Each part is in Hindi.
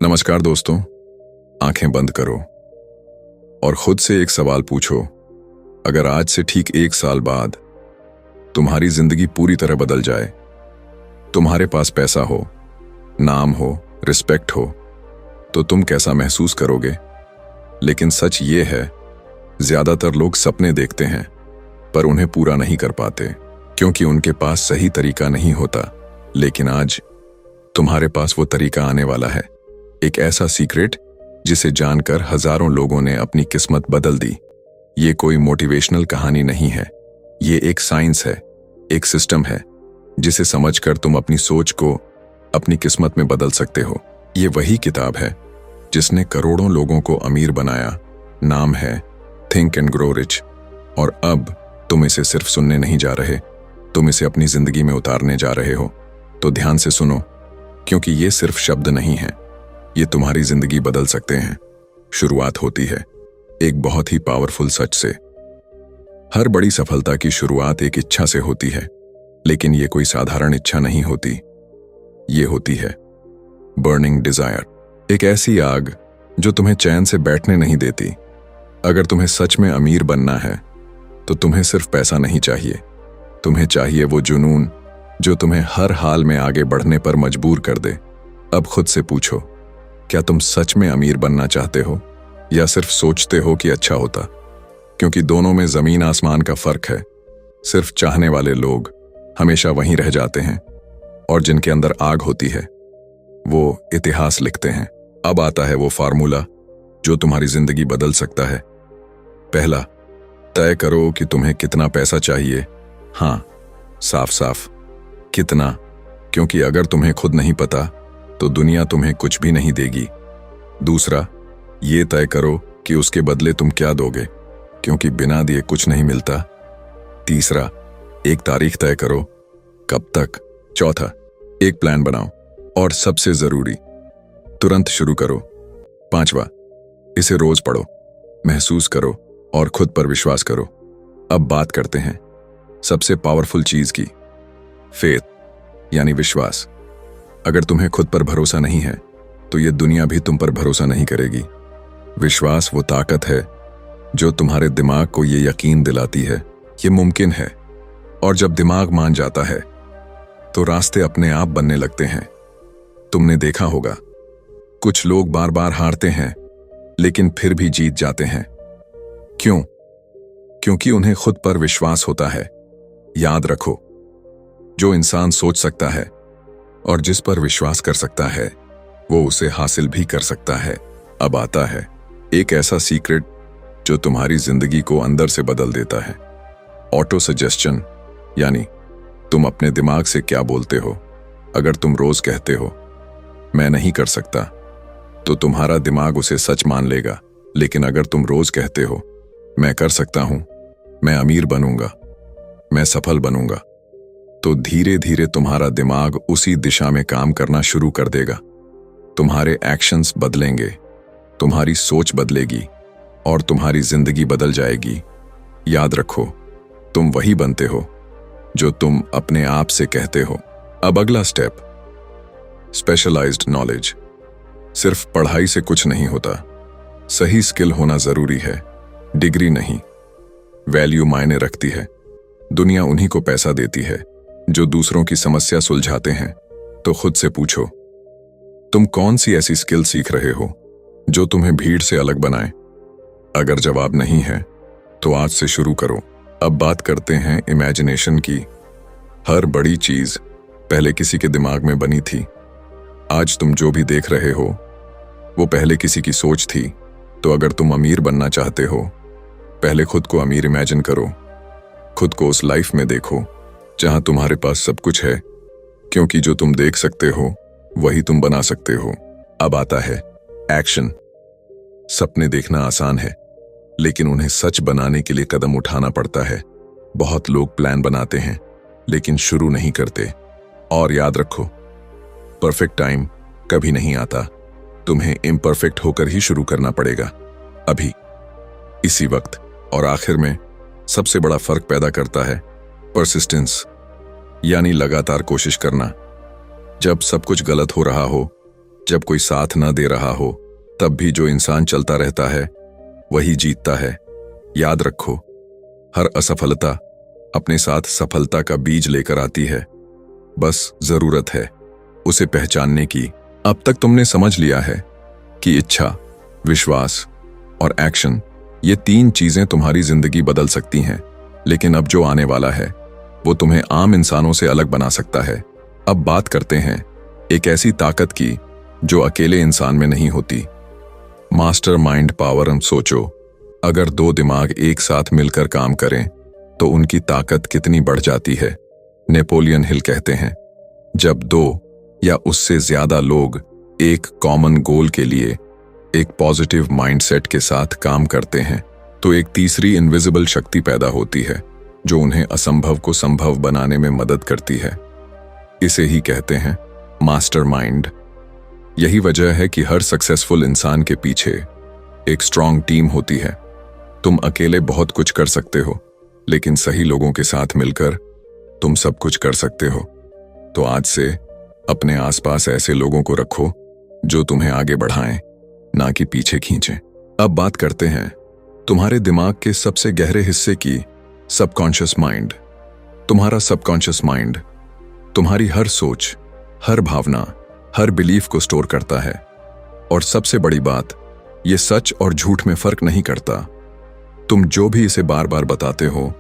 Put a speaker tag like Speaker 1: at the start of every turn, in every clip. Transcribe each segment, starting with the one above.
Speaker 1: नमस्कार दोस्तों, आंखें बंद करो और खुद से एक सवाल पूछो। अगर आज से ठीक 1 साल बाद तुम्हारी जिंदगी पूरी तरह बदल जाए, तुम्हारे पास पैसा हो, नाम हो, रिस्पेक्ट हो, तो तुम कैसा महसूस करोगे? लेकिन सच ये है, ज्यादातर लोग सपने देखते हैं पर उन्हें पूरा नहीं कर पाते क्योंकि उनके पास सही तरीका नहीं होता। लेकिन आज तुम्हारे पास वो तरीका आने वाला है, एक ऐसा सीक्रेट जिसे जानकर हजारों लोगों ने अपनी किस्मत बदल दी। ये कोई मोटिवेशनल कहानी नहीं है, ये एक साइंस है, एक सिस्टम है जिसे समझकर तुम अपनी सोच को अपनी किस्मत में बदल सकते हो। ये वही किताब है जिसने करोड़ों लोगों को अमीर बनाया। नाम है थिंक एंड ग्रो रिच। और अब तुम इसे सिर्फ सुनने नहीं जा रहे, तुम इसे अपनी जिंदगी में उतारने जा रहे हो। तो ध्यान से सुनो, क्योंकि ये सिर्फ शब्द नहीं है, ये तुम्हारी जिंदगी बदल सकते हैं। शुरुआत होती है एक बहुत ही पावरफुल सच से। हर बड़ी सफलता की शुरुआत एक इच्छा से होती है, लेकिन ये कोई साधारण इच्छा नहीं होती। ये होती है बर्निंग डिजायर, एक ऐसी आग जो तुम्हें चैन से बैठने नहीं देती। अगर तुम्हें सच में अमीर बनना है तो तुम्हें सिर्फ पैसा नहीं चाहिए, तुम्हें चाहिए वो जुनून जो तुम्हें हर हाल में आगे बढ़ने पर मजबूर कर दे। अब खुद से पूछो, क्या तुम सच में अमीर बनना चाहते हो या सिर्फ सोचते हो कि अच्छा होता? क्योंकि दोनों में जमीन आसमान का फर्क है। सिर्फ चाहने वाले लोग हमेशा वहीं रह जाते हैं और जिनके अंदर आग होती है वो इतिहास लिखते हैं। अब आता है वो फार्मूला जो तुम्हारी जिंदगी बदल सकता है। पहला, तय करो कि तुम्हें कितना पैसा चाहिए। हाँ, साफ साफ कितना, क्योंकि अगर तुम्हें खुद नहीं पता तो दुनिया तुम्हें कुछ भी नहीं देगी। दूसरा, ये तय करो कि उसके बदले तुम क्या दोगे, क्योंकि बिना दिए कुछ नहीं मिलता। तीसरा, एक तारीख तय करो, कब तक। चौथा, एक प्लान बनाओ और सबसे जरूरी, तुरंत शुरू करो। पांचवा, इसे रोज पढ़ो, महसूस करो और खुद पर विश्वास करो। अब बात करते हैं सबसे पावरफुल चीज की, फेथ, यानी विश्वास। अगर तुम्हें खुद पर भरोसा नहीं है तो ये दुनिया भी तुम पर भरोसा नहीं करेगी। विश्वास वो ताकत है जो तुम्हारे दिमाग को ये यकीन दिलाती है ये मुमकिन है। और जब दिमाग मान जाता है तो रास्ते अपने आप बनने लगते हैं। तुमने देखा होगा, कुछ लोग बार बार हारते हैं लेकिन फिर भी जीत जाते हैं। क्यों? क्योंकि उन्हें खुद पर विश्वास होता है। याद रखो, जो इंसान सोच सकता है और जिस पर विश्वास कर सकता है वो उसे हासिल भी कर सकता है। अब आता है एक ऐसा सीक्रेट जो तुम्हारी जिंदगी को अंदर से बदल देता है। ऑटो सजेशन, यानी तुम अपने दिमाग से क्या बोलते हो। अगर तुम रोज कहते हो मैं नहीं कर सकता, तो तुम्हारा दिमाग उसे सच मान लेगा। लेकिन अगर तुम रोज कहते हो मैं कर सकता हूं, मैं अमीर बनूंगा, मैं सफल बनूंगा, तो धीरे धीरे तुम्हारा दिमाग उसी दिशा में काम करना शुरू कर देगा। तुम्हारे एक्शंस बदलेंगे, तुम्हारी सोच बदलेगी और तुम्हारी जिंदगी बदल जाएगी। याद रखो, तुम वही बनते हो जो तुम अपने आप से कहते हो। अब अगला स्टेप, स्पेशलाइज्ड नॉलेज। सिर्फ पढ़ाई से कुछ नहीं होता, सही स्किल होना जरूरी है, डिग्री नहीं। वैल्यू मायने रखती है। दुनिया उन्हीं को पैसा देती है जो दूसरों की समस्या सुलझाते हैं। तो खुद से पूछो, तुम कौन सी ऐसी स्किल सीख रहे हो जो तुम्हें भीड़ से अलग बनाए? अगर जवाब नहीं है तो आज से शुरू करो। अब बात करते हैं इमेजिनेशन की। हर बड़ी चीज पहले किसी के दिमाग में बनी थी। आज तुम जो भी देख रहे हो वो पहले किसी की सोच थी। तो अगर तुम अमीर बनना चाहते हो, पहले खुद को अमीर इमेजिन करो। खुद को उस लाइफ में देखो जहां तुम्हारे पास सब कुछ है, क्योंकि जो तुम देख सकते हो वही तुम बना सकते हो। अब आता है एक्शन। सपने देखना आसान है, लेकिन उन्हें सच बनाने के लिए कदम उठाना पड़ता है। बहुत लोग प्लान बनाते हैं लेकिन शुरू नहीं करते। और याद रखो, परफेक्ट टाइम कभी नहीं आता, तुम्हें इम्परफेक्ट होकर ही शुरू करना पड़ेगा, अभी, इसी वक्त। और आखिर में सबसे बड़ा फर्क पैदा करता है परसिस्टेंस, यानी लगातार कोशिश करना। जब सब कुछ गलत हो रहा हो जब कोई साथ न दे रहा हो तब भी जो इंसान चलता रहता है वही जीतता है। याद रखो, हर असफलता अपने साथ सफलता का बीज लेकर आती है। बस जरूरत है उसे पहचानने की। अब तक तुमने समझ लिया है कि इच्छा, विश्वास और एक्शन, ये 3 चीजें तुम्हारी जिंदगी बदल सकती हैं। लेकिन अब जो आने वाला है वो तुम्हें आम इंसानों से अलग बना सकता है। अब बात करते हैं एक ऐसी ताकत की जो अकेले इंसान में नहीं होती। Mastermind power. हम सोचो, अगर 2 दिमाग एक साथ मिलकर काम करें तो उनकी ताकत कितनी बढ़ जाती है। नेपोलियन हिल कहते हैं, जब 2 या उससे ज्यादा लोग एक कॉमन गोल के लिए एक पॉजिटिव माइंडसेट के साथ काम करते हैं तो एक तीसरी इनविजिबल शक्ति पैदा होती है जो उन्हें असंभव को संभव बनाने में मदद करती है। इसे ही कहते हैं मास्टरमाइंड। यही वजह है कि हर सक्सेसफुल इंसान के पीछे एक स्ट्रांग टीम होती है। तुम अकेले बहुत कुछ कर सकते हो, लेकिन सही लोगों के साथ मिलकर तुम सब कुछ कर सकते हो। तो आज से अपने आसपास ऐसे लोगों को रखो जो तुम्हें आगे बढ़ाएं, ना कि पीछे खींचें। अब बात करते हैं तुम्हारे दिमाग के सबसे गहरे हिस्से की, सबकॉन्शियस माइंड। तुम्हारा सबकॉन्शियस माइंड तुम्हारी हर सोच, हर भावना, हर बिलीफ को स्टोर करता है। और सबसे बड़ी बात, ये सच और झूठ में फर्क नहीं करता। तुम जो भी इसे बार बार बताते हो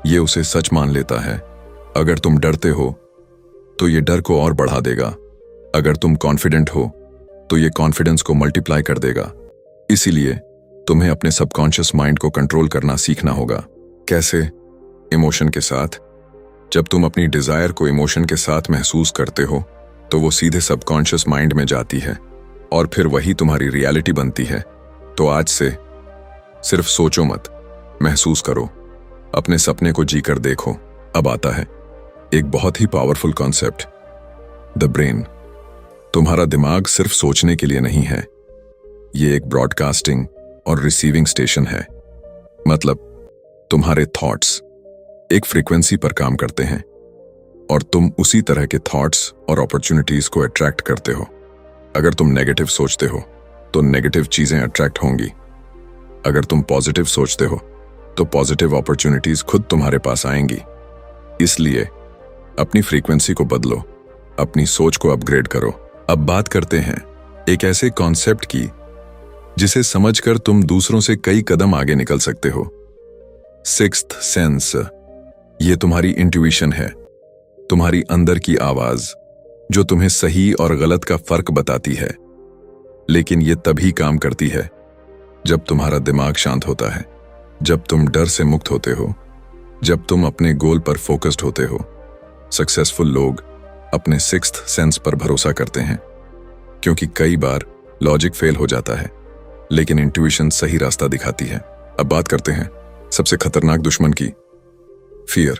Speaker 1: ये उसे सच मान लेता है। अगर तुम डरते हो तो ये डर को और बढ़ा देगा। अगर तुम कॉन्फिडेंट हो तो ये कॉन्फिडेंस को मल्टीप्लाई कर देगा। इसीलिए तुम्हें अपने सबकॉन्शियस माइंड को कंट्रोल करना सीखना होगा। कैसे? इमोशन के साथ। जब तुम अपनी डिजायर को इमोशन के साथ महसूस करते हो तो वो सीधे सबकॉन्शियस माइंड में जाती है और फिर वही तुम्हारी रियलिटी बनती है। तो आज से सिर्फ सोचो मत, महसूस करो, अपने सपने को जीकर देखो। अब आता है एक बहुत ही पावरफुल कॉन्सेप्ट, द ब्रेन। तुम्हारा दिमाग सिर्फ सोचने के लिए नहीं है, ये एक ब्रॉडकास्टिंग और रिसीविंग स्टेशन है। मतलब तुम्हारे थॉट्स एक फ्रीक्वेंसी पर काम करते हैं और तुम उसी तरह के थॉट्स और अपॉर्चुनिटीज को अट्रैक्ट करते हो। अगर तुम नेगेटिव सोचते हो तो नेगेटिव चीजें अट्रैक्ट होंगी। अगर तुम पॉजिटिव सोचते हो तो पॉजिटिव अपॉर्चुनिटीज खुद तुम्हारे पास आएंगी। इसलिए अपनी फ्रीक्वेंसी को बदलो, अपनी सोच को अपग्रेड करो। अब बात करते हैं एक ऐसे कॉन्सेप्ट की जिसे समझकर तुम दूसरों से कई कदम आगे निकल सकते हो। Sixth sense. ये तुम्हारी इंट्यूशन है, तुम्हारी अंदर की आवाज जो तुम्हें सही और गलत का फर्क बताती है। लेकिन ये तभी काम करती है जब तुम्हारा दिमाग शांत होता है, जब तुम डर से मुक्त होते हो, जब तुम अपने गोल पर फोकस्ड होते हो। सक्सेसफुल लोग अपने सिक्स्थ सेंस पर भरोसा करते हैं क्योंकि कई बार लॉजिक फेल हो जाता है लेकिन इंट्यूशन सही रास्ता दिखाती है। अब बात करते हैं सबसे खतरनाक दुश्मन की, फियर,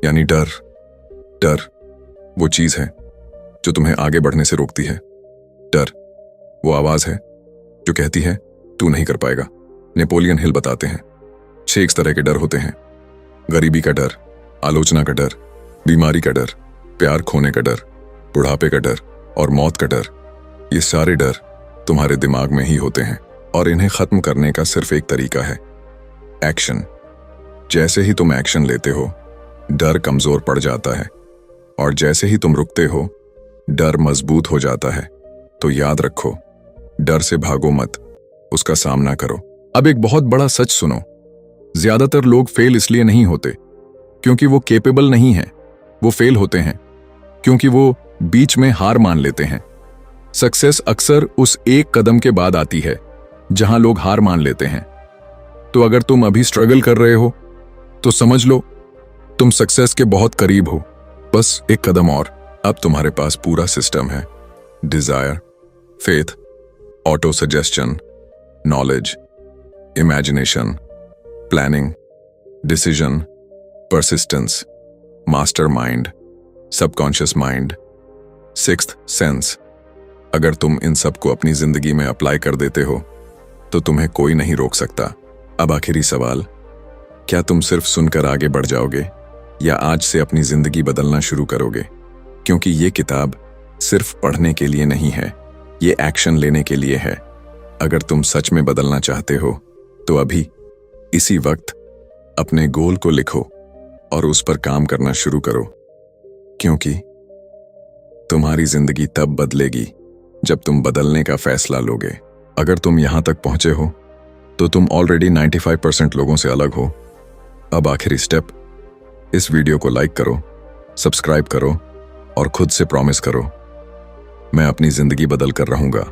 Speaker 1: यानी डर। डर वो चीज है जो तुम्हें आगे बढ़ने से रोकती है। डर वो आवाज है जो कहती है तू नहीं कर पाएगा। नेपोलियन हिल बताते हैं 6 तरह के डर होते हैं। गरीबी का डर, आलोचना का डर, बीमारी का डर, प्यार खोने का डर, बुढ़ापे का डर और मौत का डर। ये सारे डर तुम्हारे दिमाग में ही होते हैं और इन्हें खत्म करने का सिर्फ एक तरीका है, एक्शन। जैसे ही तुम एक्शन लेते हो डर कमजोर पड़ जाता है और जैसे ही तुम रुकते हो डर मजबूत हो जाता है। तो याद रखो, डर से भागो मत, उसका सामना करो। अब एक बहुत बड़ा सच सुनो, ज्यादातर लोग फेल इसलिए नहीं होते क्योंकि वो केपेबल नहीं है, वो फेल होते हैं क्योंकि वो बीच में हार मान लेते हैं। सक्सेस अक्सर उस एक कदम के बाद आती है जहां लोग हार मान लेते हैं। तो अगर तुम अभी स्ट्रगल कर रहे हो तो समझ लो तुम सक्सेस के बहुत करीब हो, बस एक कदम और। अब तुम्हारे पास पूरा सिस्टम है, desire, faith, autosuggestion, knowledge, imagination, planning, decision, persistence, mastermind, subconscious mind, sixth sense. अगर तुम इन सब को अपनी जिंदगी में अप्लाई कर देते हो तो तुम्हें कोई नहीं रोक सकता। अब आखिरी सवाल, क्या तुम सिर्फ सुनकर आगे बढ़ जाओगे या आज से अपनी जिंदगी बदलना शुरू करोगे? क्योंकि ये किताब सिर्फ पढ़ने के लिए नहीं है, ये एक्शन लेने के लिए है। अगर तुम सच में बदलना चाहते हो तो अभी इसी वक्त अपने गोल को लिखो और उस पर काम करना शुरू करो, क्योंकि तुम्हारी जिंदगी तब बदलेगी जब तुम बदलने का फैसला लोगे। अगर तुम यहां तक पहुंचे हो तो तुम ऑलरेडी 95% लोगों से अलग हो। अब आखिरी स्टेप, इस वीडियो को लाइक करो, सब्सक्राइब करो और खुद से प्रॉमिस करो, मैं अपनी जिंदगी बदल कर रहूंगा।